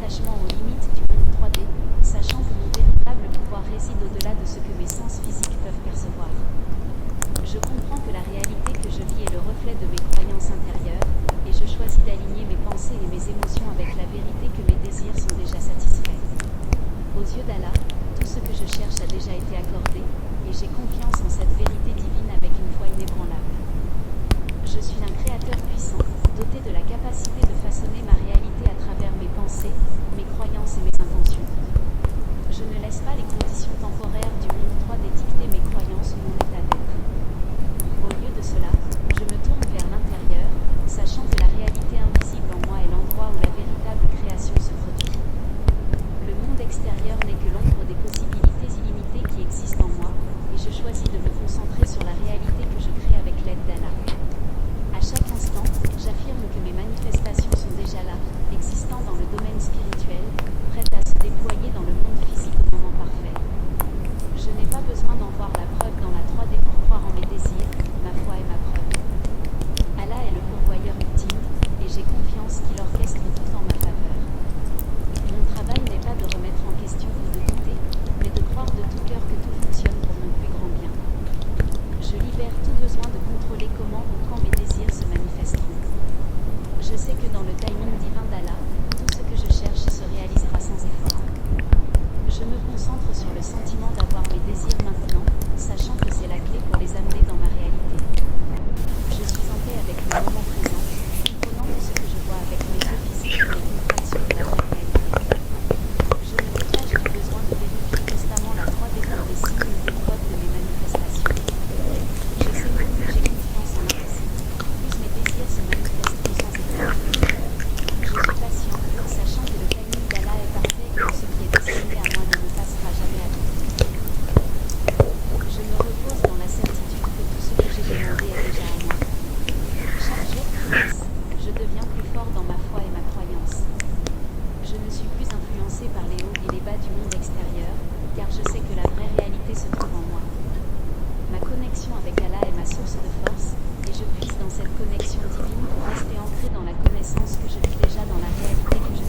attachement aux limites du monde 3D, sachant que mon véritable pouvoir réside au-delà de ce que mes sens physiques peuvent percevoir. Je comprends que la réalité que je vis est le reflet de mes croyances intérieures, et je choisis d'aligner mes pensées et mes émotions avec la vérité que mes désirs sont déjà satisfaits. Aux yeux d'Allah, tout ce que je cherche a déjà été accordé, et j'ai confiance en cette vérité divine avec une foi inébranlable. Je suis un créateur puissant, doté de la capacité de façonner ma réalité à travers mes pensées, mes croyances et mes intentions. Je ne laisse pas les conditions temporaires du monde 3D dicter mes croyances ou mon état d'être. Au lieu de cela, je me tourne vers l'intérieur, sachant que la réalité invisible en moi est l'endroit où la véritable création se produit. Le monde extérieur n'est que l'ombre des possibilités illimitées qui existent en moi, et je choisis de me concentrer sur la réalité que je crée avec l'aide d'Allah. À chaque instant, j'affirme que mes manifestations sont déjà là, existant dans le domaine spirituel, prêtes à se déployer dans le monde physique au moment parfait. Je n'ai pas besoin d'en voir la preuve dans la 3D pour croire en mes désirs, ma foi est ma preuve. Allah est le pourvoyeur ultime, et j'ai confiance qu'il orchestre tout en ma faveur. Mon travail n'est pas de remettre en question ou de douter, mais de croire de tout cœur que tout fonctionne pour mon plus grand bien. Je libère tout besoin de contrôler comment ou quand mes désirs se manifesteront. Je sais que dans le timing divin d'Allah, tout ce que je cherche se réalisera sans effort. Je me concentre sur le sentiment d'avoir mes désirs maintenant, sachant que c'est la clé pour les amener dans ma réalité. Je suis en paix avec le moment présent, comprenant que ce que je vois avec mes yeux physiques est une fraction de la vraie réalité. Je me détache du besoin de vérifier constamment la 3D pour des signes ou des preuves de mes manifestations. Je sais que plus j'ai confiance en l'impossible, plus mes désirs se manifesteront sans effort. Je suis patient, sachant que le timing d'Allah est parfait et que ce qui est destiné à moi ne me passera jamais à côté. Je me repose dans la certitude que tout ce que j'ai demandé est déjà à moi. Chaque jour qui passe, je deviens plus fort dans ma foi et ma croyance. Je ne suis plus influencé par les hauts et les bas du monde extérieur, car je sais que la vraie réalité se trouve en moi. Ma connexion avec Allah est ma source de force, et je puise dans cette connexion divine pour rester ancré dans la connaissance que je vis déjà dans la réalité que je